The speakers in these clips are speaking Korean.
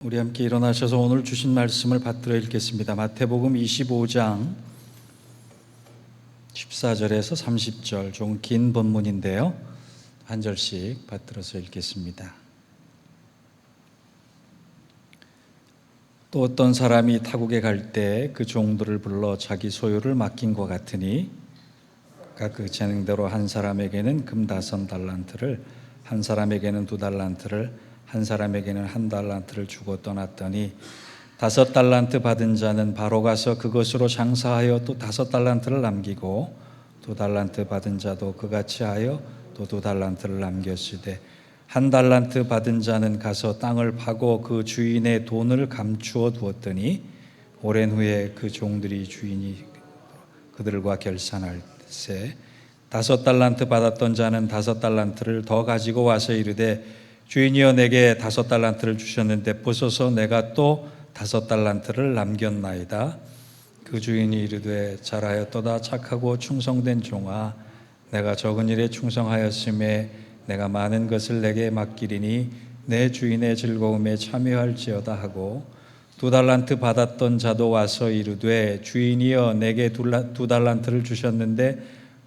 우리 함께 일어나셔서 오늘 주신 말씀을 받들어 읽겠습니다. 마태복음 25장 14절에서 30절, 좀 긴 본문인데요, 한 절씩 받들어서 읽겠습니다. 또 어떤 사람이 타국에 갈 때 그 종들을 불러 자기 소유를 맡긴 것 같으니 각 그 재능대로 한 사람에게는 금 5달란트를, 한 사람에게는 2달란트를, 한 사람에게는 1달란트를 주고 떠났더니 5달란트 받은 자는 바로 가서 그것으로 장사하여 또 5달란트를 남기고 2달란트 받은 자도 그같이 하여 또 2달란트를 남겼으되 1달란트 받은 자는 가서 땅을 파고 그 주인의 돈을 감추어 두었더니 오랜 후에 그 종들이 주인이 그들과 결산할 때 5달란트 받았던 자는 5달란트를 더 가지고 와서 이르되 주인이여 내게 5달란트를 주셨는데 보소서 내가 또 5달란트를 남겼나이다. 그 주인이 이르되 잘하였도다 착하고 충성된 종아, 내가 적은 일에 충성하였음에 내가 많은 것을 내게 맡기리니 내 주인의 즐거움에 참여할지어다 하고 2달란트 받았던 자도 와서 이르되 주인이여 내게 2달란트를 주셨는데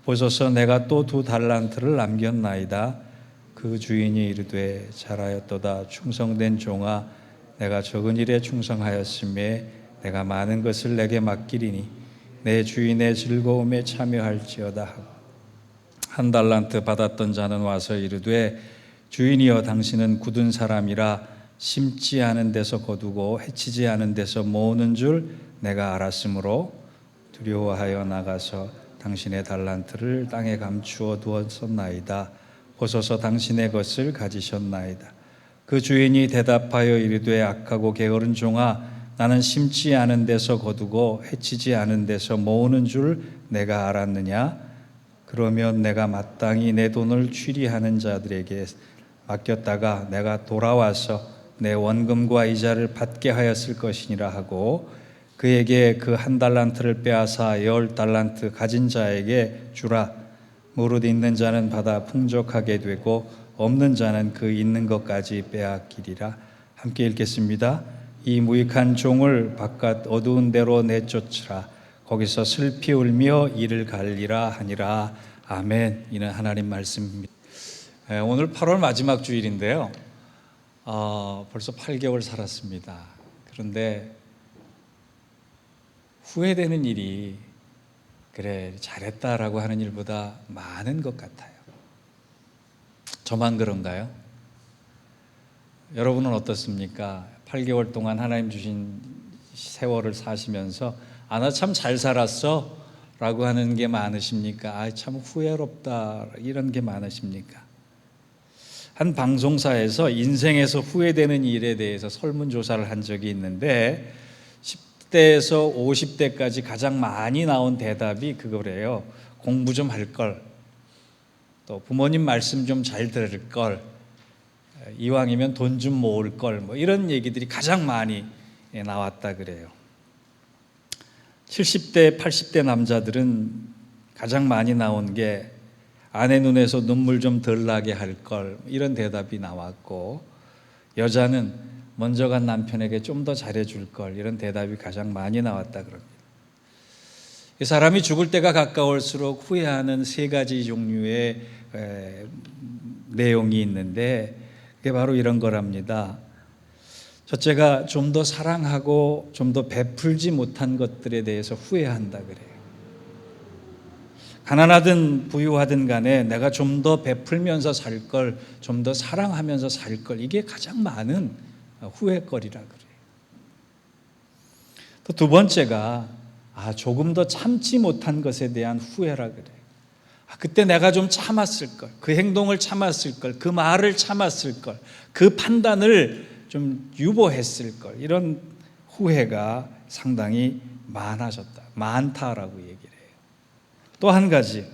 보소서 내가 또 2달란트를 남겼나이다. 그 주인이 이르되 잘하였도다 충성된 종아, 내가 적은 일에 충성하였음에 내가 많은 것을 내게 맡기리니 내 주인의 즐거움에 참여할지어다 하고 1달란트 받았던 자는 와서 이르되 주인이여 당신은 굳은 사람이라 심지 않은 데서 거두고 해치지 않은 데서 모으는 줄 내가 알았으므로 두려워하여 나가서 당신의 달란트를 땅에 감추어 두었었나이다. 보소서 당신의 것을 가지셨나이다. 그 주인이 대답하여 이르되 악하고 게으른 종아, 나는 심지 않은 데서 거두고 해치지 않은 데서 모으는 줄 내가 알았느냐? 그러면 내가 마땅히 내 돈을 취리하는 자들에게 맡겼다가 내가 돌아와서 내 원금과 이자를 받게 하였을 것이니라 하고 그에게 그 1달란트를 빼앗아 10달란트 가진 자에게 주라. 무릇 있는 자는 받아 풍족하게 되고 없는 자는 그 있는 것까지 빼앗기리라. 함께 읽겠습니다. 이 무익한 종을 바깥 어두운 데로 내쫓으라. 거기서 슬피 울며 이를 갈리라 하니라. 아멘. 이는 하나님 말씀입니다. 오늘 8월 마지막 주일인데요, 벌써 8개월 살았습니다. 그런데 후회되는 일이 그래 잘했다라고 하는 일보다 많은 것 같아요. 저만 그런가요? 여러분은 어떻습니까? 8개월 동안 하나님 주신 세월을 사시면서 나 참 잘 살았어 라고 하는 게 많으십니까? 참 후회롭다 이런 게 많으십니까? 한 방송사에서 인생에서 후회되는 일에 대해서 설문조사를 한 적이 있는데 10대에서 50대까지 가장 많이 나온 대답이 그거래요. 공부 좀 할 걸, 또 부모님 말씀 좀 잘 들을 걸, 이왕이면 돈 좀 모을 걸, 이런 얘기들이 가장 많이 나왔다 그래요. 70대, 80대 남자들은 가장 많이 나온 게 아내 눈에서 눈물 좀 덜 나게 할 걸, 이런 대답이 나왔고, 여자는 먼저 간 남편에게 좀 더 잘해줄 걸, 이런 대답이 가장 많이 나왔다 그럽니다. 이 사람이 죽을 때가 가까울수록 후회하는 3가지 종류의 내용이 있는데 그게 바로 이런 거랍니다. 첫째가 좀 더 사랑하고 좀 더 베풀지 못한 것들에 대해서 후회한다 그래요. 가난하든 부유하든 간에 내가 좀 더 베풀면서 살 걸, 좀 더 사랑하면서 살 걸, 이게 가장 많은 후회거리라 그래요. 또 2번째가 조금 더 참지 못한 것에 대한 후회라 그래요. 그때 내가 좀 참았을 걸, 그 행동을 참았을 걸, 그 말을 참았을 걸, 그 판단을 좀 유보했을 걸, 이런 후회가 상당히 많다라고 얘기를 해요. 또 한 가지,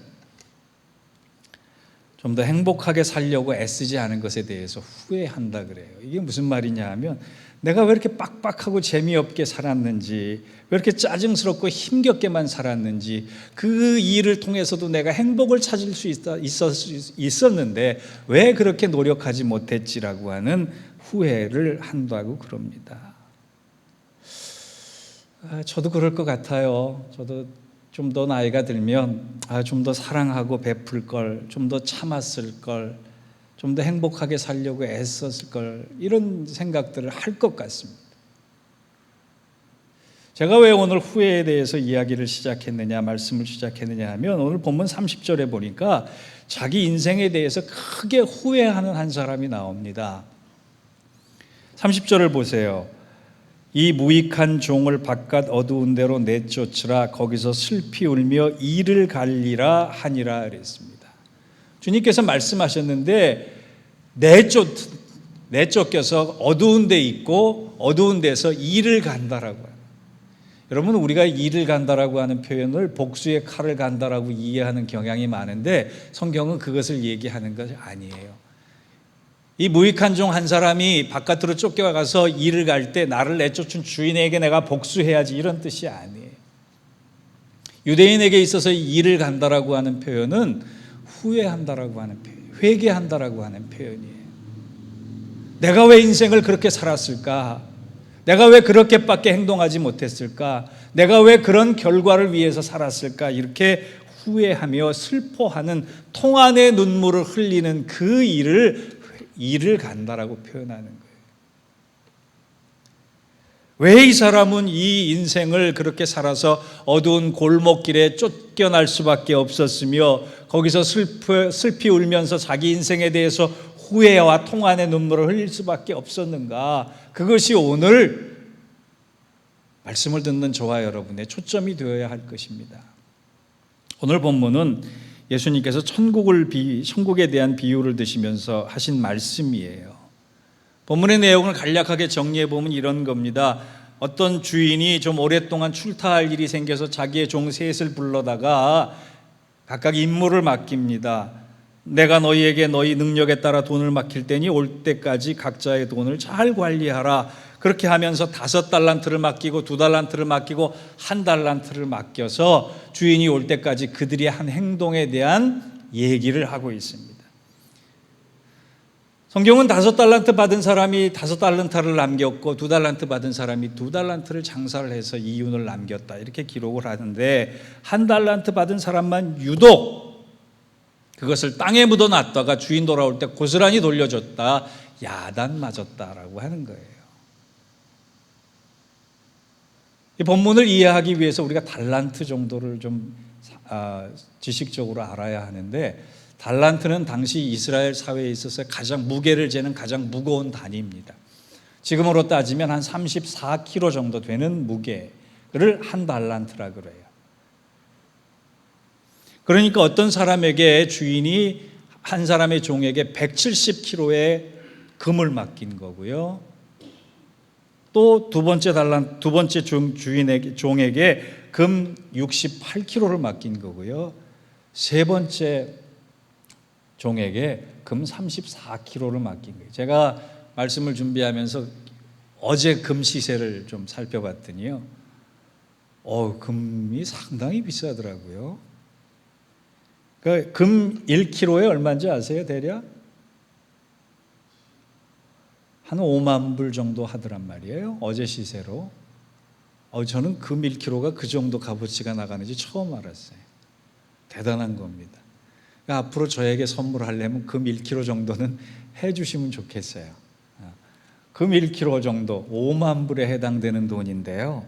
좀 더 행복하게 살려고 애쓰지 않은 것에 대해서 후회한다 그래요. 이게 무슨 말이냐 하면 내가 왜 이렇게 빡빡하고 재미없게 살았는지, 왜 이렇게 짜증스럽고 힘겹게만 살았는지, 그 일을 통해서도 내가 행복을 찾을 수 있었는데 왜 그렇게 노력하지 못했지라고 하는 후회를 한다고 그럽니다. 저도 그럴 것 같아요. 저도 좀 더 나이가 들면 좀 더 사랑하고 베풀 걸, 좀 더 참았을 걸, 좀 더 행복하게 살려고 애썼을 걸, 이런 생각들을 할 것 같습니다. 제가 왜 오늘 후회에 대해서 이야기를 시작했느냐, 말씀을 시작했느냐 하면 오늘 본문 30절에 보니까 자기 인생에 대해서 크게 후회하는 한 사람이 나옵니다. 30절을 보세요. 이 무익한 종을 바깥 어두운 데로 내쫓으라. 거기서 슬피 울며 이를 갈리라 하니라 그랬습니다. 주님께서 말씀하셨는데 내쫓겨서 어두운 데 있고 어두운 데서 이를 간다라고 해요. 여러분, 우리가 이를 간다라고 하는 표현을 복수의 칼을 간다라고 이해하는 경향이 많은데 성경은 그것을 얘기하는 것이 아니에요. 이 무익한 종 한 사람이 바깥으로 쫓겨가서 일을 갈 때 나를 내쫓은 주인에게 내가 복수해야지, 이런 뜻이 아니에요. 유대인에게 있어서 일을 간다라고 하는 표현은 후회한다라고 하는 표현, 회개한다라고 하는 표현이에요. 내가 왜 인생을 그렇게 살았을까? 내가 왜 그렇게밖에 행동하지 못했을까? 내가 왜 그런 결과를 위해서 살았을까? 이렇게 후회하며 슬퍼하는 통안의 눈물을 흘리는 그 일을 간다라고 표현하는 거예요. 왜 이 사람은 이 인생을 그렇게 살아서 어두운 골목길에 쫓겨날 수밖에 없었으며 거기서 슬피 울면서 자기 인생에 대해서 후회와 통안의 눈물을 흘릴 수밖에 없었는가? 그것이 오늘 말씀을 듣는 저와 여러분의 초점이 되어야 할 것입니다. 오늘 본문은 예수님께서 천국에 대한 비유를 드시면서 하신 말씀이에요. 본문의 내용을 간략하게 정리해 보면 이런 겁니다. 어떤 주인이 좀 오랫동안 출타할 일이 생겨서 자기의 종 셋을 불러다가 각각 임무를 맡깁니다. 내가 너희에게 너희 능력에 따라 돈을 맡길 테니 올 때까지 각자의 돈을 잘 관리하라. 그렇게 하면서 5달란트를 맡기고 2달란트를 맡기고 1달란트를 맡겨서 주인이 올 때까지 그들이 한 행동에 대한 얘기를 하고 있습니다. 성경은 5달란트 받은 사람이 5달란트를 남겼고 2달란트 받은 사람이 2달란트를 장사를 해서 이윤을 남겼다, 이렇게 기록을 하는데 1달란트 받은 사람만 유독 그것을 땅에 묻어놨다가 주인 돌아올 때 고스란히 돌려줬다, 야단 맞았다라고 하는 거예요. 이 본문을 이해하기 위해서 우리가 달란트 정도를 좀 지식적으로 알아야 하는데, 달란트는 당시 이스라엘 사회에 있어서 가장 무게를 재는 가장 무거운 단위입니다. 지금으로 따지면 한 34kg 정도 되는 무게를 한 달란트라 그래요. 그러니까 어떤 사람에게 주인이 한 사람의 종에게 170kg의 금을 맡긴 거고요. 또 두 번째 종에게 금 68kg를 맡긴 거고요. 세 번째 종에게 금 34kg를 맡긴 거예요. 제가 말씀을 준비하면서 어제 금 시세를 좀 살펴봤더니요, 금이 상당히 비싸더라고요. 금 1kg에 얼마인지 아세요, 대략? 한 5만 불 정도 하더란 말이에요, 어제 시세로. 저는 금 1kg가 그 정도 값어치가 나가는지 처음 알았어요. 대단한 겁니다. 그러니까 앞으로 저에게 선물하려면 금 1kg 정도는 해주시면 좋겠어요. 금 1kg 정도 5만 불에 해당되는 돈인데요.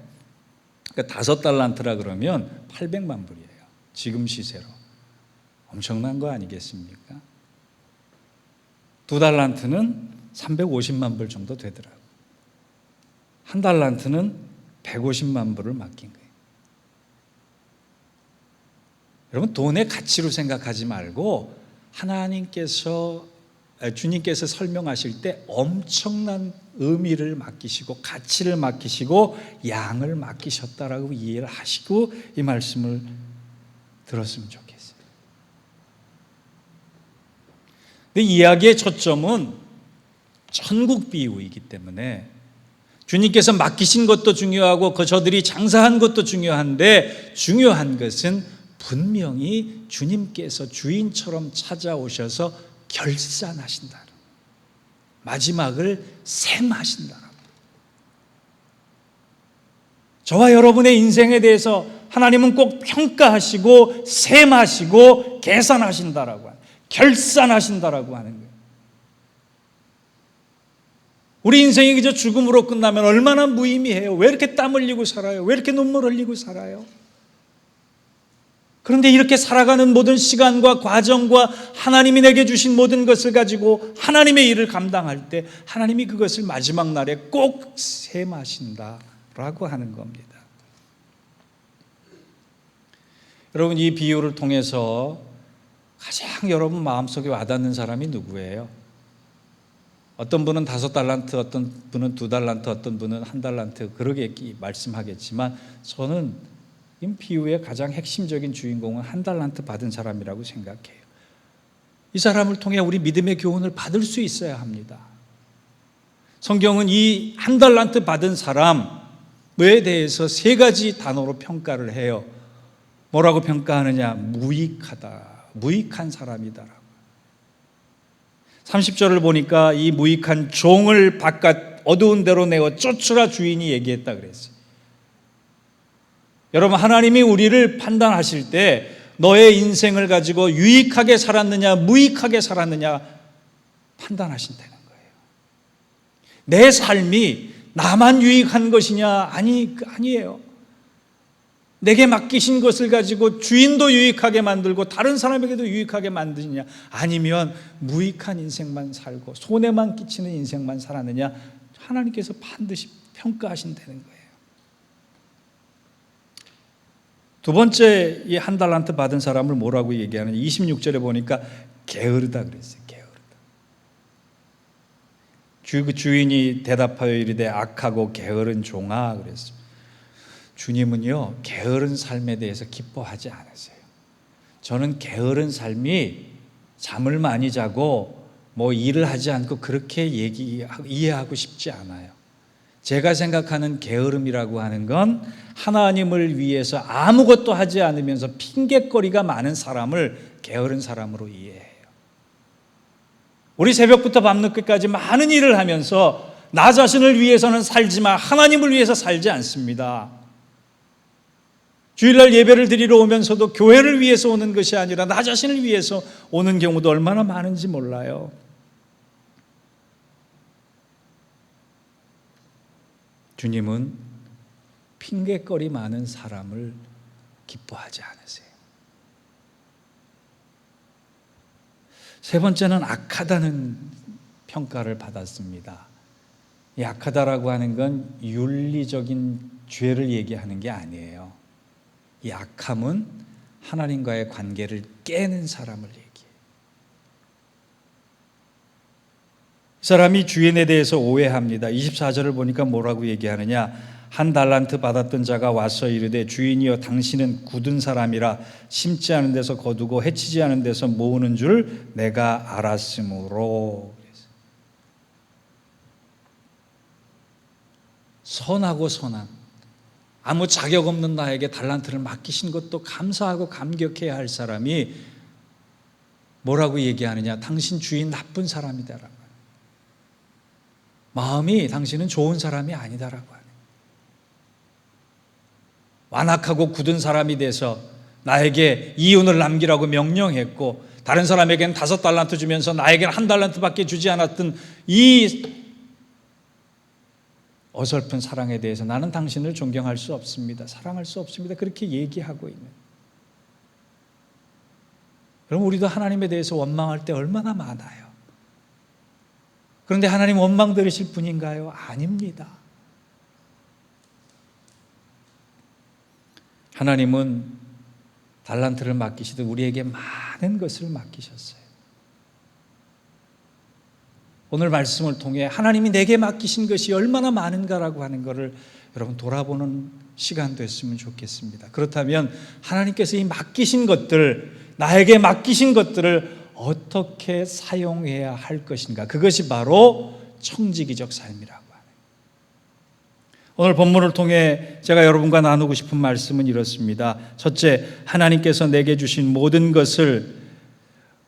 그러니까 5달란트라 그러면 800만 불이에요. 지금 시세로. 엄청난 거 아니겠습니까? 2달란트는 350만 불 정도 되더라고요. 1달란트는 150만 불을 맡긴 거예요. 여러분, 돈의 가치로 생각하지 말고 주님께서 설명하실 때 엄청난 의미를 맡기시고 가치를 맡기시고 양을 맡기셨다라고 이해를 하시고 이 말씀을 들었으면 좋겠어요. 근데 이야기의 초점은 천국 비유이기 때문에 주님께서 맡기신 것도 중요하고 저들이 장사한 것도 중요한데, 중요한 것은 분명히 주님께서 주인처럼 찾아오셔서 결산하신다. 마지막을 셈하신다라고. 저와 여러분의 인생에 대해서 하나님은 꼭 평가하시고 셈하시고 계산하신다라고 하는, 결산하신다라고 하는 거예요. 우리 인생이 그저 죽음으로 끝나면 얼마나 무의미해요. 왜 이렇게 땀 흘리고 살아요? 왜 이렇게 눈물 흘리고 살아요? 그런데 이렇게 살아가는 모든 시간과 과정과 하나님이 내게 주신 모든 것을 가지고 하나님의 일을 감당할 때 하나님이 그것을 마지막 날에 꼭 셈하신다라고 하는 겁니다. 여러분, 이 비유를 통해서 가장 여러분 마음속에 와닿는 사람이 누구예요? 어떤 분은 5달란트, 어떤 분은 2달란트, 어떤 분은 1달란트 그러게 말씀하겠지만 저는 이 비유의 가장 핵심적인 주인공은 1달란트 받은 사람이라고 생각해요. 이 사람을 통해 우리 믿음의 교훈을 받을 수 있어야 합니다. 성경은 이 1달란트 받은 사람에 대해서 3가지 단어로 평가를 해요. 뭐라고 평가하느냐? 무익하다, 무익한 사람이다. 30절을 보니까 이 무익한 종을 바깥 어두운 데로 내어 쫓으라 주인이 얘기했다 그랬어요. 여러분, 하나님이 우리를 판단하실 때 너의 인생을 가지고 유익하게 살았느냐 무익하게 살았느냐 판단하신다는 거예요. 내 삶이 나만 유익한 것이냐? 아니에요. 내게 맡기신 것을 가지고 주인도 유익하게 만들고 다른 사람에게도 유익하게 만드느냐, 아니면 무익한 인생만 살고 손해만 끼치는 인생만 살았느냐, 하나님께서 반드시 평가하신다는 거예요. 두 번째, 이 1달란트 받은 사람을 뭐라고 얘기하느냐, 26절에 보니까 게으르다 그랬어요. 게으르다. 주인이 대답하여 이르되 악하고 게으른 종아 그랬어요. 주님은요, 게으른 삶에 대해서 기뻐하지 않으세요. 저는 게으른 삶이 잠을 많이 자고 뭐 일을 하지 않고 그렇게 이해하고 싶지 않아요. 제가 생각하는 게으름이라고 하는 건 하나님을 위해서 아무것도 하지 않으면서 핑계거리가 많은 사람을 게으른 사람으로 이해해요. 우리 새벽부터 밤늦게까지 많은 일을 하면서 나 자신을 위해서는 살지만 하나님을 위해서 살지 않습니다. 주일날 예배를 드리러 오면서도 교회를 위해서 오는 것이 아니라 나 자신을 위해서 오는 경우도 얼마나 많은지 몰라요. 주님은 핑계거리 많은 사람을 기뻐하지 않으세요. 세 번째는 악하다는 평가를 받았습니다. 이 악하다라고 하는 건 윤리적인 죄를 얘기하는 게 아니에요. 이 악함은 하나님과의 관계를 깨는 사람을 얘기해요. 이 사람이 주인에 대해서 오해합니다. 24절을 보니까 뭐라고 얘기하느냐, 1달란트 받았던 자가 와서 이르되 주인이여 당신은 굳은 사람이라 심지 않은 데서 거두고 해치지 않은 데서 모으는 줄 내가 알았으므로. 선하고 선한, 아무 자격 없는 나에게 달란트를 맡기신 것도 감사하고 감격해야 할 사람이 뭐라고 얘기하느냐, 당신 주인 나쁜 사람이다라고. 마음이 당신은 좋은 사람이 아니다라고 하네. 완악하고 굳은 사람이 돼서 나에게 이윤을 남기라고 명령했고 다른 사람에게는 5달란트 주면서 나에게는 1달란트밖에 주지 않았던 이 어설픈 사랑에 대해서 나는 당신을 존경할 수 없습니다. 사랑할 수 없습니다. 그렇게 얘기하고 있는. 여러분, 우리도 하나님에 대해서 원망할 때 얼마나 많아요. 그런데 하나님 원망 들으실 분인가요? 아닙니다. 하나님은 달란트를 맡기시듯 우리에게 많은 것을 맡기셨어요. 오늘 말씀을 통해 하나님이 내게 맡기신 것이 얼마나 많은가라고 하는 것을 여러분 돌아보는 시간 됐으면 좋겠습니다. 그렇다면 하나님께서 이 맡기신 것들, 나에게 맡기신 것들을 어떻게 사용해야 할 것인가, 그것이 바로 청지기적 삶이라고 하는. 오늘 본문을 통해 제가 여러분과 나누고 싶은 말씀은 이렇습니다. 첫째, 하나님께서 내게 주신 모든 것을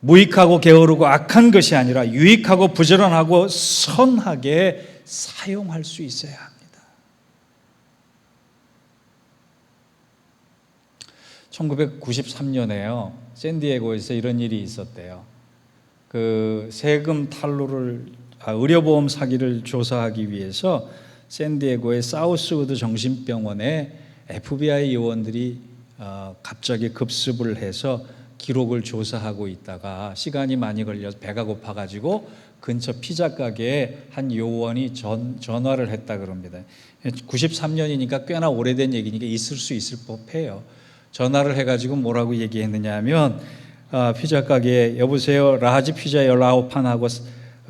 무익하고 게으르고 악한 것이 아니라 유익하고 부지런하고 선하게 사용할 수 있어야 합니다. 1993년에요. 샌디에고에서 이런 일이 있었대요. 그 세금 탈루를 의료보험 사기를 조사하기 위해서 샌디에고의 사우스우드 정신병원에 FBI 요원들이 갑자기 급습을 해서 기록을 조사하고 있다가 시간이 많이 걸려서 배가 고파가지고 근처 피자 가게에 한 요원이 전화를 했다 그럽니다. 93년이니까 꽤나 오래된 얘기니까 있을 수 있을 법해요. 전화를 해가지고 뭐라고 얘기했느냐 하면 피자 가게에 여보세요, 라지 피자 19판하고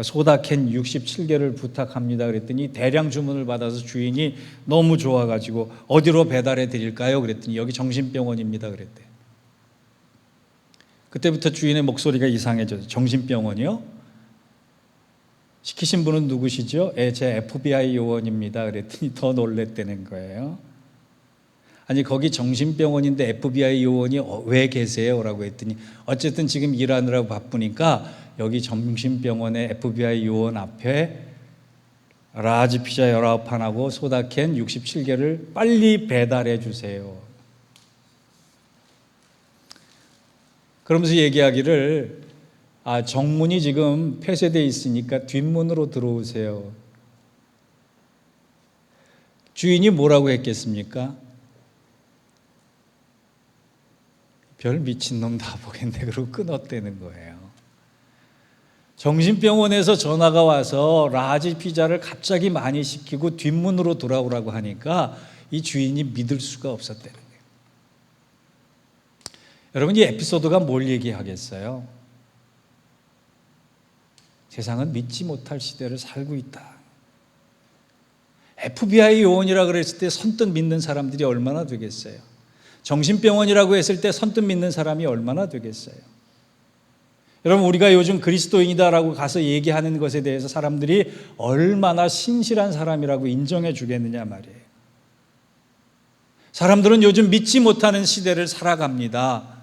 소다캔 67개를 부탁합니다 그랬더니 대량 주문을 받아서 주인이 너무 좋아가지고 어디로 배달해 드릴까요 그랬더니 여기 정신병원입니다 그랬대요. 그때부터 주인의 목소리가 이상해져서 정신병원이요? 시키신 분은 누구시죠? 제 FBI 요원입니다 그랬더니 더 놀랬다는 거예요. 아니 거기 정신병원인데 FBI 요원이 왜 계세요? 라고 했더니 어쨌든 지금 일하느라고 바쁘니까 여기 정신병원의 FBI 요원 앞에 라지 피자 19판하고 소다캔 67개를 빨리 배달해 주세요. 그러면서 얘기하기를 정문이 지금 폐쇄되어 있으니까 뒷문으로 들어오세요. 주인이 뭐라고 했겠습니까? 별 미친놈 다 보겠네 그러고 끊었다는 거예요. 정신병원에서 전화가 와서 라지 피자를 갑자기 많이 시키고 뒷문으로 돌아오라고 하니까 이 주인이 믿을 수가 없었다는 거예요. 여러분 이 에피소드가 뭘 얘기하겠어요? 세상은 믿지 못할 시대를 살고 있다. FBI 요원이라 그랬을 때 선뜻 믿는 사람들이 얼마나 되겠어요? 정신병원이라고 했을 때 선뜻 믿는 사람이 얼마나 되겠어요? 여러분 우리가 요즘 그리스도인이다라고 가서 얘기하는 것에 대해서 사람들이 얼마나 신실한 사람이라고 인정해 주겠느냐 말이에요. 사람들은 요즘 믿지 못하는 시대를 살아갑니다.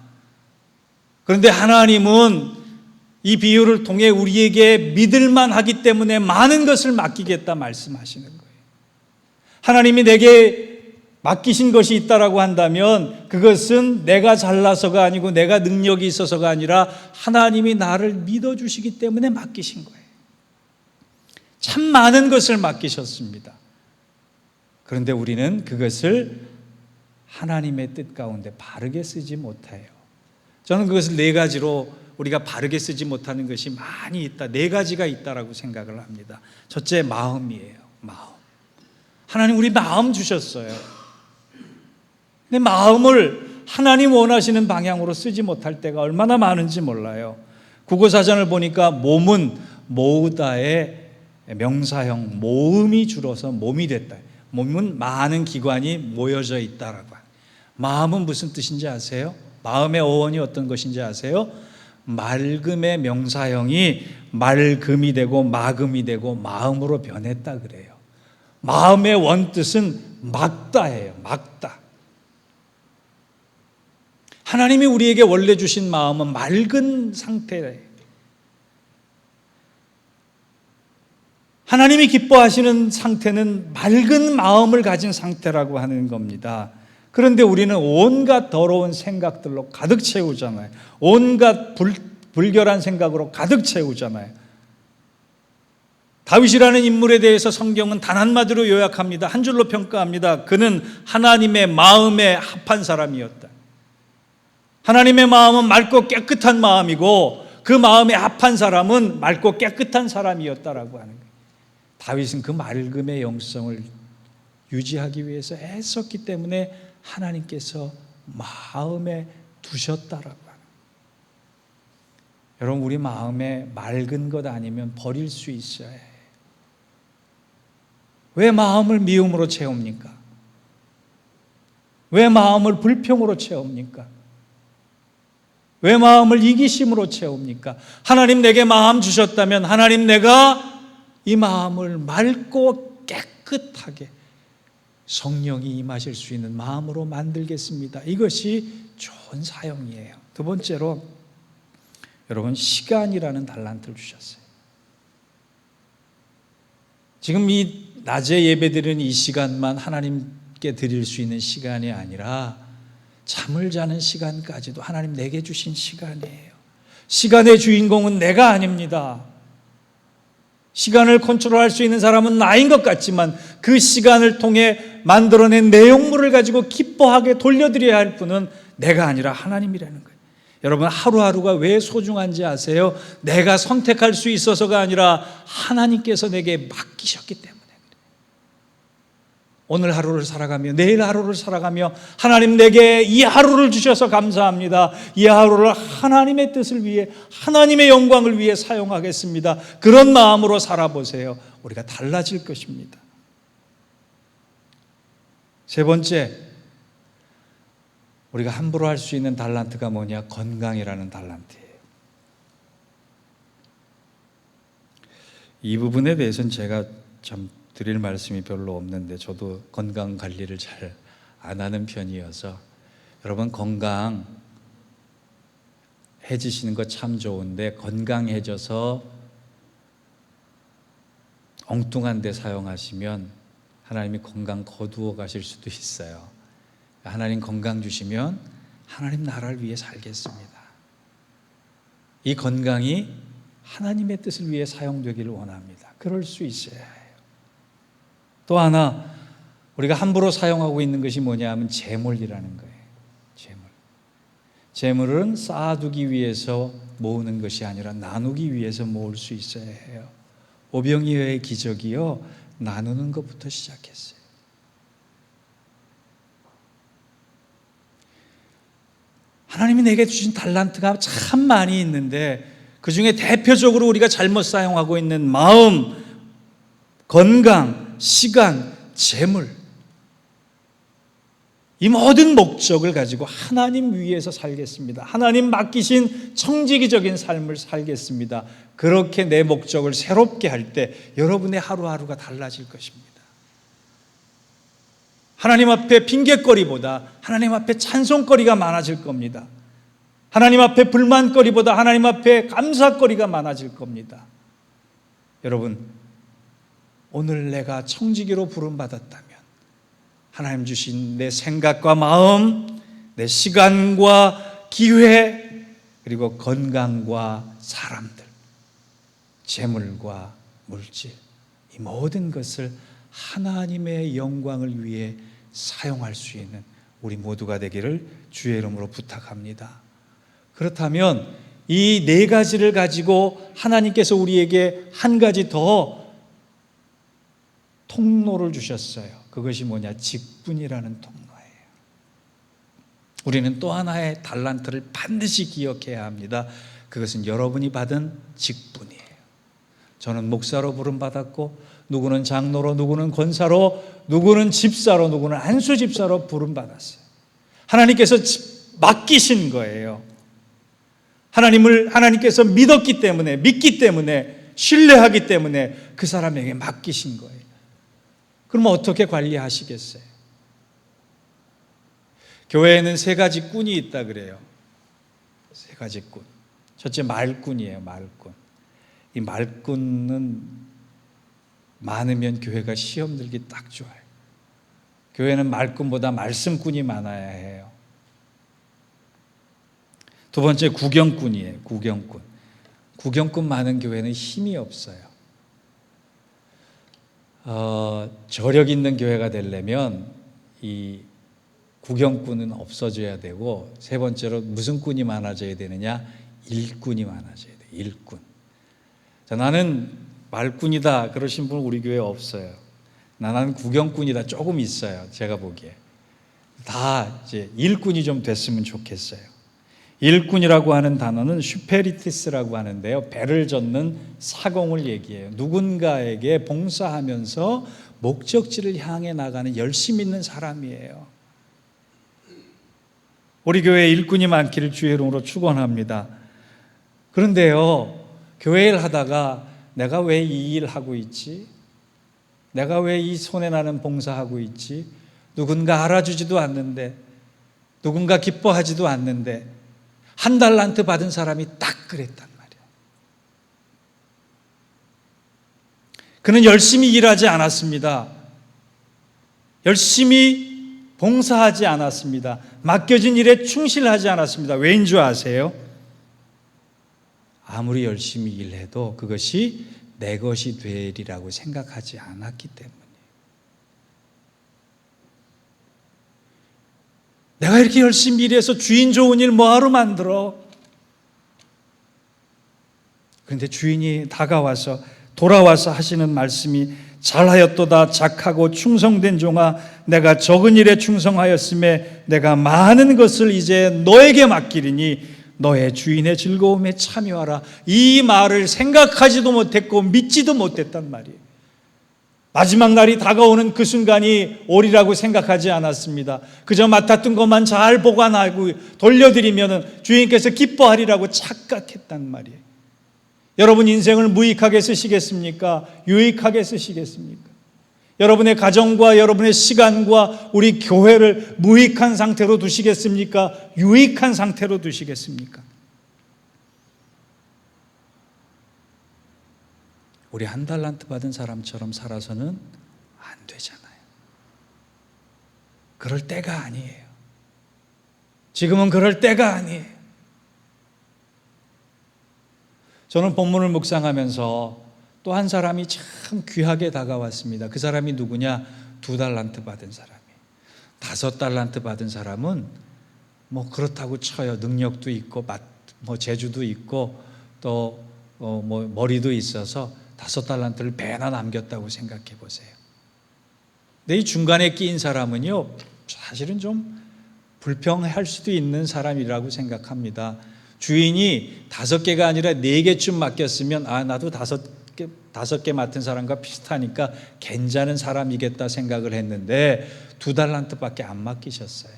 그런데 하나님은 이 비유를 통해 우리에게 믿을만 하기 때문에 많은 것을 맡기겠다 말씀하시는 거예요. 하나님이 내게 맡기신 것이 있다라고 한다면 그것은 내가 잘나서가 아니고 내가 능력이 있어서가 아니라 하나님이 나를 믿어주시기 때문에 맡기신 거예요. 참 많은 것을 맡기셨습니다. 그런데 우리는 그것을 하나님의 뜻 가운데 바르게 쓰지 못해요. 저는 그것을 네 가지로 우리가 바르게 쓰지 못하는 것이 많이 있다. 네 가지가 있다라고 생각을 합니다. 첫째, 마음이에요. 마음. 하나님 우리 마음 주셨어요. 근데 마음을 하나님 원하시는 방향으로 쓰지 못할 때가 얼마나 많은지 몰라요. 국어사전을 보니까 몸은 모으다의 명사형 모음이 줄어서 몸이 됐다. 몸은 많은 기관이 모여져 있다라고. 마음은 무슨 뜻인지 아세요? 마음의 어원이 어떤 것인지 아세요? 맑음의 명사형이 맑음이 되고 마금이 되고 마음으로 변했다 그래요. 마음의 원뜻은 막다예요. 막다. 하나님이 우리에게 원래 주신 마음은 맑은 상태예요. 하나님이 기뻐하시는 상태는 맑은 마음을 가진 상태라고 하는 겁니다. 그런데 우리는 온갖 더러운 생각들로 가득 채우잖아요. 온갖 불결한 생각으로 가득 채우잖아요. 다윗이라는 인물에 대해서 성경은 단 한마디로 요약합니다. 한 줄로 평가합니다. 그는 하나님의 마음에 합한 사람이었다. 하나님의 마음은 맑고 깨끗한 마음이고 그 마음에 합한 사람은 맑고 깨끗한 사람이었다라고 하는 거예요. 다윗은 그 맑음의 영성을 유지하기 위해서 애썼기 때문에 하나님께서 마음에 두셨다라고 하는 거예요. 여러분 우리 마음에 맑은 것 아니면 버릴 수 있어야 해요. 왜 마음을 미움으로 채웁니까? 왜 마음을 불평으로 채웁니까? 왜 마음을 이기심으로 채웁니까? 하나님 내게 마음 주셨다면 하나님 내가 이 마음을 맑고 깨끗하게 성령이 임하실 수 있는 마음으로 만들겠습니다. 이것이 좋은 사역이에요. 두 번째로 여러분, 시간이라는 달란트를 주셨어요. 지금 이 낮에 예배드리는 이 시간만 하나님께 드릴 수 있는 시간이 아니라 잠을 자는 시간까지도 하나님 내게 주신 시간이에요. 시간의 주인공은 내가 아닙니다. 시간을 컨트롤할 수 있는 사람은 나인 것 같지만 그 시간을 통해 만들어낸 내용물을 가지고 기뻐하게 돌려드려야 할 분은 내가 아니라 하나님이라는 거예요. 여러분, 하루하루가 왜 소중한지 아세요? 내가 선택할 수 있어서가 아니라 하나님께서 내게 맡기셨기 때문에 그래요. 오늘 하루를 살아가며 내일 하루를 살아가며 하나님 내게 이 하루를 주셔서 감사합니다. 이 하루를 하나님의 뜻을 위해, 하나님의 영광을 위해 사용하겠습니다. 그런 마음으로 살아보세요. 우리가 달라질 것입니다. 세 번째, 우리가 함부로 할 수 있는 달란트가 뭐냐? 건강이라는 달란트예요. 이 부분에 대해서는 제가 참 드릴 말씀이 별로 없는데, 저도 건강 관리를 잘 안 하는 편이어서, 여러분, 건강해지시는 거 참 좋은데 건강해져서 엉뚱한 데 사용하시면 하나님이 건강 거두어 가실 수도 있어요. 하나님 건강 주시면 하나님 나라를 위해 살겠습니다. 이 건강이 하나님의 뜻을 위해 사용되기를 원합니다. 그럴 수 있어야 해요. 또 하나, 우리가 함부로 사용하고 있는 것이 뭐냐 하면 재물이라는 거예요. 재물은 쌓아두기 위해서 모으는 것이 아니라 나누기 위해서 모을 수 있어야 해요. 오병이어의 기적이요, 나누는 것부터 시작했어요. 하나님이 내게 주신 달란트가 참 많이 있는데 그 중에 대표적으로 우리가 잘못 사용하고 있는 마음, 건강, 시간, 재물, 이 모든 목적을 가지고 하나님 위에서 살겠습니다. 하나님 맡기신 청지기적인 삶을 살겠습니다. 그렇게 내 목적을 새롭게 할 때 여러분의 하루하루가 달라질 것입니다. 하나님 앞에 핑계거리보다 하나님 앞에 찬송거리가 많아질 겁니다. 하나님 앞에 불만거리보다 하나님 앞에 감사거리가 많아질 겁니다. 여러분, 오늘 내가 청지기로 부름받았다면 하나님 주신 내 생각과 마음, 내 시간과 기회, 그리고 건강과 사람들, 재물과 물질, 이 모든 것을 하나님의 영광을 위해 사용할 수 있는 우리 모두가 되기를 주의 이름으로 부탁합니다. 그렇다면 이 네 가지를 가지고 하나님께서 우리에게 한 가지 더 통로를 주셨어요. 그것이 뭐냐? 직분이라는 통로예요. 우리는 또 하나의 달란트를 반드시 기억해야 합니다. 그것은 여러분이 받은 직분이에요. 저는 목사로 부름받았고, 누구는 장로로, 누구는 권사로, 누구는 집사로, 누구는 안수집사로 부름받았어요. 하나님께서 맡기신 거예요. 하나님께서 믿었기 때문에, 믿기 때문에, 신뢰하기 때문에 그 사람에게 맡기신 거예요. 그럼 어떻게 관리하시겠어요? 교회에는 세 가지 꾼이 있다 그래요. 세 가지 꾼. 첫째, 말꾼이에요. 말꾼. 이 말꾼은 많으면 교회가 시험 들기 딱 좋아요. 교회는 말꾼보다 말씀꾼이 많아야 해요. 두 번째, 구경꾼이에요. 구경꾼. 구경꾼 많은 교회는 힘이 없어요. 저력 있는 교회가 되려면 이 구경꾼은 없어져야 되고, 세 번째로 무슨 꾼이 많아져야 되느냐? 일꾼이 많아져야 돼요. 일꾼. 자, 나는 말꾼이다 그러신 분 우리 교회에 없어요. 나는 구경꾼이다 조금 있어요. 제가 보기에 다 이제 일꾼이 좀 됐으면 좋겠어요. 일꾼이라고 하는 단어는 슈페리티스라고 하는데요, 배를 젓는 사공을 얘기해요. 누군가에게 봉사하면서 목적지를 향해 나가는 열심 있는 사람이에요. 우리 교회에 일꾼이 많기를 주의 이름으로 축원합니다. 그런데요, 교회 일 하다가 내가 왜 이 일 하고 있지? 내가 왜 이 손에 나는 봉사하고 있지? 누군가 알아주지도 않는데, 누군가 기뻐하지도 않는데, 한 달란트 받은 사람이 딱 그랬단 말이에요. 그는 열심히 일하지 않았습니다. 열심히 봉사하지 않았습니다. 맡겨진 일에 충실하지 않았습니다. 왜인 줄 아세요? 아무리 열심히 일해도 그것이 내 것이 되리라고 생각하지 않았기 때문이에요. 내가 이렇게 열심히 일해서 주인 좋은 일 뭐하러 만들어? 그런데 주인이 돌아와서 하시는 말씀이 잘하였도다 착하고 충성된 종아, 내가 적은 일에 충성하였음에 내가 많은 것을 이제 너에게 맡기리니 너의 주인의 즐거움에 참여하라. 이 말을 생각하지도 못했고 믿지도 못했단 말이에요. 마지막 날이 다가오는 그 순간이 오리라고 생각하지 않았습니다. 그저 맡았던 것만 잘 보관하고 돌려드리면 주인께서 기뻐하리라고 착각했단 말이에요. 여러분 인생을 무익하게 쓰시겠습니까? 유익하게 쓰시겠습니까? 여러분의 가정과 여러분의 시간과 우리 교회를 무익한 상태로 두시겠습니까? 유익한 상태로 두시겠습니까? 우리 한 달란트 받은 사람처럼 살아서는 안 되잖아요. 그럴 때가 아니에요. 지금은 그럴 때가 아니에요. 저는 본문을 묵상하면서 또 한 사람이 참 귀하게 다가왔습니다. 그 사람이 누구냐? 2달란트 받은 사람이. 5달란트 받은 사람은 뭐 그렇다고 쳐요. 능력도 있고 재주도 있고 또 머리도 있어서 5달란트를 배나 남겼다고 생각해 보세요. 근데 이 중간에 끼인 사람은요, 사실은 좀 불평할 수도 있는 사람이라고 생각합니다. 주인이 5개가 아니라 4개쯤 맡겼으면 나도 5개 맡은 사람과 비슷하니까 괜찮은 사람이겠다 생각을 했는데 2달란트밖에 안 맡기셨어요.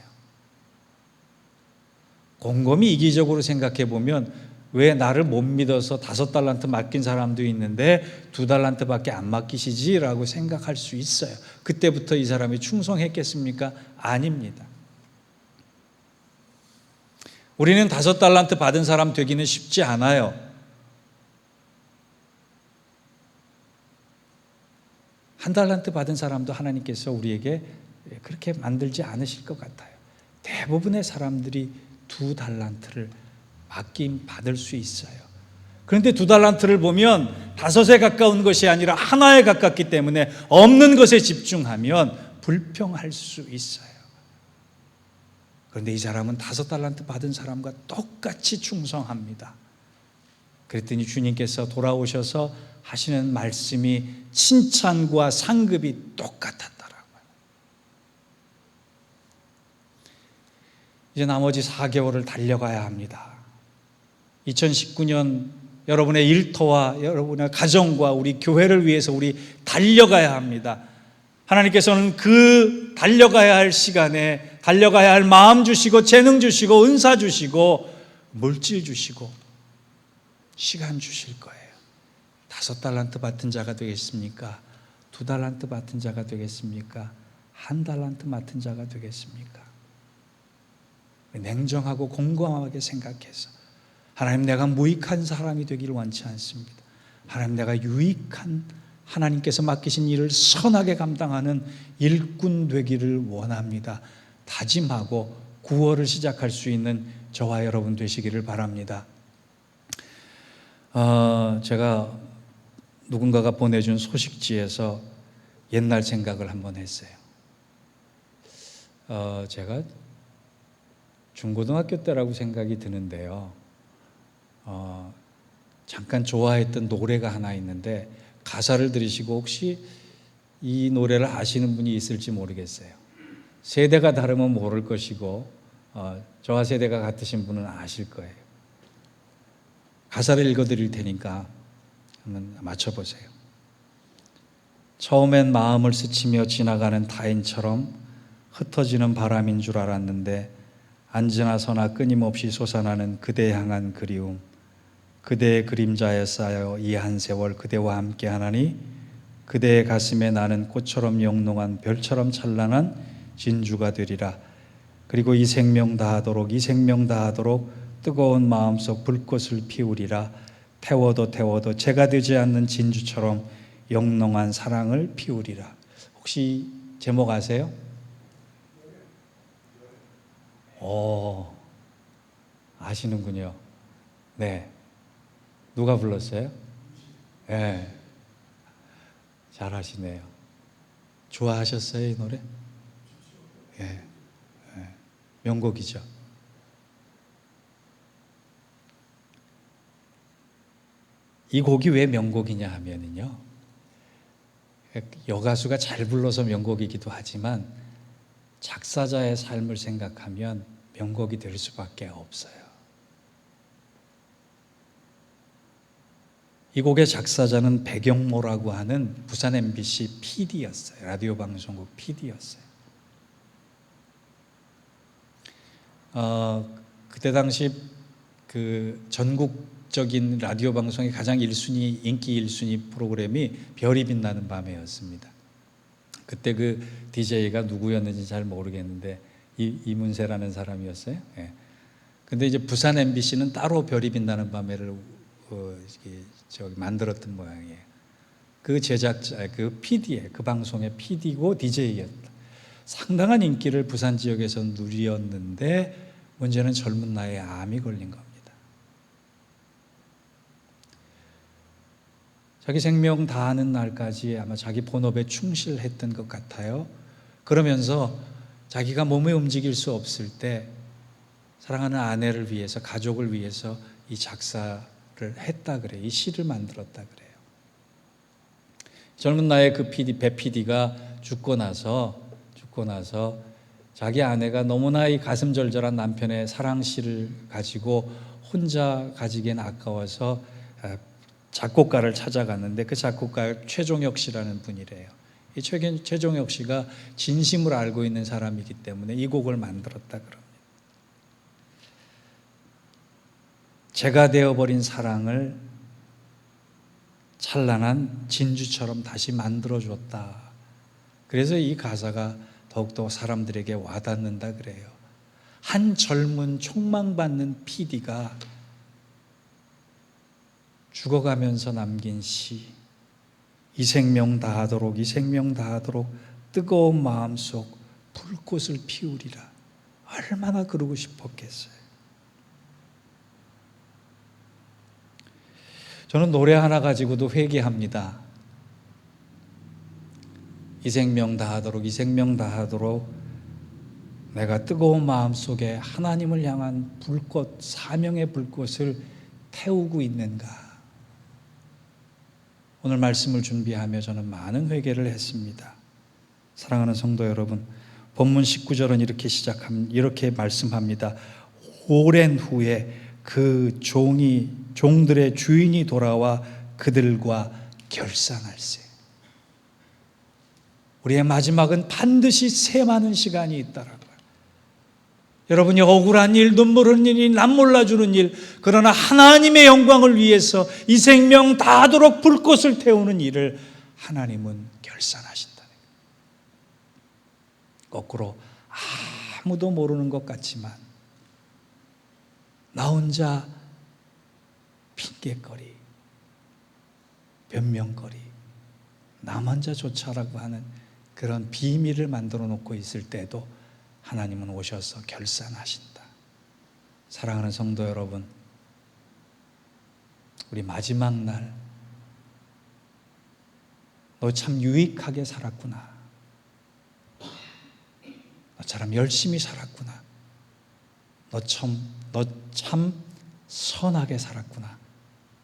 곰곰이 이기적으로 생각해 보면 왜 나를 못 믿어서 5달란트 맡긴 사람도 있는데 2달란트밖에 안 맡기시지라고 생각할 수 있어요. 그때부터 이 사람이 충성했겠습니까? 아닙니다. 우리는 5달란트 받은 사람 되기는 쉽지 않아요. 한 달란트 받은 사람도 하나님께서 우리에게 그렇게 만들지 않으실 것 같아요. 대부분의 사람들이 2달란트를 맡김 받을 수 있어요. 그런데 2달란트를 보면 5에 가까운 것이 아니라 하나에 가깝기 때문에 없는 것에 집중하면 불평할 수 있어요. 그런데 이 사람은 5달란트 받은 사람과 똑같이 충성합니다. 그랬더니 주님께서 돌아오셔서 하시는 말씀이 칭찬과 상급이 똑같았더라고요. 이제 나머지 4개월을 달려가야 합니다. 2019년 여러분의 일터와 여러분의 가정과 우리 교회를 위해서 우리 달려가야 합니다. 하나님께서는 그 달려가야 할 시간에 달려가야 할 마음 주시고 재능 주시고 은사 주시고 물질 주시고 시간 주실 거예요. 5달란트 맡은 자가 되겠습니까? 2달란트 맡은 자가 되겠습니까? 1달란트 맡은 자가 되겠습니까? 냉정하고 공감하게 생각해서 하나님, 내가 무익한 사람이 되기를 원치 않습니다. 하나님, 내가 유익한 하나님께서 맡기신 일을 선하게 감당하는 일꾼 되기를 원합니다. 다짐하고 9월을 시작할 수 있는 저와 여러분 되시기를 바랍니다. 제가 누군가가 보내준 소식지에서 옛날 생각을 한번 했어요. 제가 중고등학교 때라고 생각이 드는데요. 잠깐 좋아했던 노래가 하나 있는데 가사를 들으시고 혹시 이 노래를 아시는 분이 있을지 모르겠어요. 세대가 다르면 모를 것이고 저와 세대가 같으신 분은 아실 거예요. 가사를 읽어드릴 테니까 한번 맞춰보세요. 처음엔 마음을 스치며 지나가는 타인처럼 흩어지는 바람인 줄 알았는데 앉으나 서나 끊임없이 솟아나는 그대 향한 그리움, 그대의 그림자에 쌓여 이 한 세월 그대와 함께 하나니 그대의 가슴에 나는 꽃처럼 영롱한 별처럼 찬란한 진주가 되리라. 그리고 이 생명 다하도록 뜨거운 마음속 불꽃을 피우리라. 태워도 태워도 재가 되지 않는 진주처럼 영롱한 사랑을 피우리라. 혹시 제목 아세요? 아시는군요. 네. 누가 불렀어요? 네. 잘하시네요. 좋아하셨어요, 이 노래? 네. 네. 명곡이죠. 이 곡이 왜 명곡이냐 하면은요, 여가수가 잘 불러서 명곡이기도 하지만 작사자의 삶을 생각하면 명곡이 될 수밖에 없어요. 이 곡의 작사자는 백영모라고 하는 부산 MBC PD였어요. 라디오 방송국 PD였어요. 그때 당시 그 전국적인 라디오 방송의 가장 인기 1순위 프로그램이 별이 빛나는 밤에였습니다. 그때 그 DJ가 누구였는지 잘 모르겠는데 이문세라는 사람이었어요. 예. 근데 이제 부산 MBC는 따로 별이 빛나는 밤에를 만들었던 모양이에요. 그 제작자, 그 PD에, 그 방송의 PD고 DJ였다. 상당한 인기를 부산 지역에서 누렸는데 문제는 젊은 나이에 암이 걸린 겁니다. 자기 생명 다하는 날까지 아마 자기 본업에 충실했던 것 같아요. 그러면서 자기가 몸에 움직일 수 없을 때 사랑하는 아내를 위해서, 가족을 위해서 이 작사를 했다 그래요. 이 시를 만들었다 그래요. 젊은 나이에 그 배 PD가 죽고 나서 자기 아내가 너무나 이 가슴 절절한 남편의 사랑 시를 가지고 혼자 가지기엔 아까워서 작곡가를 찾아갔는데 그 작곡가가 최종혁 씨라는 분이래요. 이 최종혁 씨가 진심을 알고 있는 사람이기 때문에 이 곡을 만들었다 그럽니다. 재가 되어버린 사랑을 찬란한 진주처럼 다시 만들어줬다. 그래서 이 가사가 더욱더 사람들에게 와닿는다 그래요. 한 젊은 촉망받는 PD가 죽어가면서 남긴 시, 이 생명 다하도록 뜨거운 마음속 불꽃을 피우리라. 얼마나 그러고 싶었겠어요. 저는 노래 하나 가지고도 회개합니다. 이 생명 다하도록 내가 뜨거운 마음속에 하나님을 향한 불꽃, 사명의 불꽃을 태우고 있는가. 오늘 말씀을 준비하며 저는 많은 회개를 했습니다. 사랑하는 성도 여러분, 본문 19절은 이렇게 말씀합니다. 오랜 후에 그 종들의 주인이 돌아와 그들과 결산할세. 우리의 마지막은 반드시 세마는 시간이 있다라고요. 여러분이 억울한 일, 눈물 흘리는 일, 남 몰라주는 일, 그러나 하나님의 영광을 위해서 이 생명 다하도록 불꽃을 태우는 일을 하나님은 결산하신다는 거예요. 거꾸로 아무도 모르는 것 같지만 나 혼자 핑계거리, 변명거리, 남 혼자 좋자라고 하는 그런 비밀을 만들어 놓고 있을 때도 하나님은 오셔서 결산하신다. 사랑하는 성도 여러분, 우리 마지막 날 너 참 유익하게 살았구나. 너처럼 열심히 살았구나. 너 참 선하게 살았구나.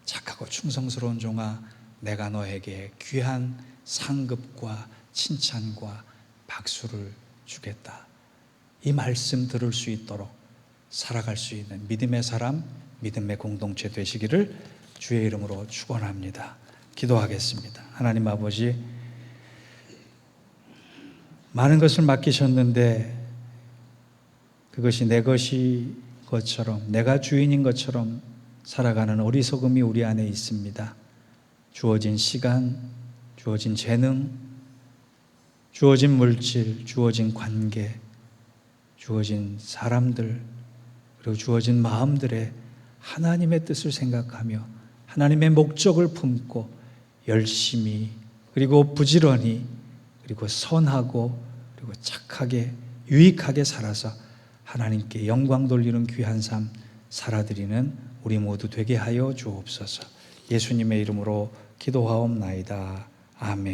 착하고 충성스러운 종아, 내가 너에게 귀한 상급과 칭찬과 박수를 주겠다. 이 말씀 들을 수 있도록 살아갈 수 있는 믿음의 사람, 믿음의 공동체 되시기를 주의 이름으로 축원합니다. 기도하겠습니다. 하나님 아버지, 많은 것을 맡기셨는데 그것이 내 것이 것처럼, 내가 주인인 것처럼 살아가는 어리석음이 우리 안에 있습니다. 주어진 시간, 주어진 재능, 주어진 물질, 주어진 관계, 주어진 사람들, 그리고 주어진 마음들에 하나님의 뜻을 생각하며 하나님의 목적을 품고 열심히 그리고 부지런히 그리고 선하고 그리고 착하게 유익하게 살아서 하나님께 영광 돌리는 귀한 삶 살아드리는 우리 모두 되게 하여 주옵소서. 예수님의 이름으로 기도하옵나이다. 아멘.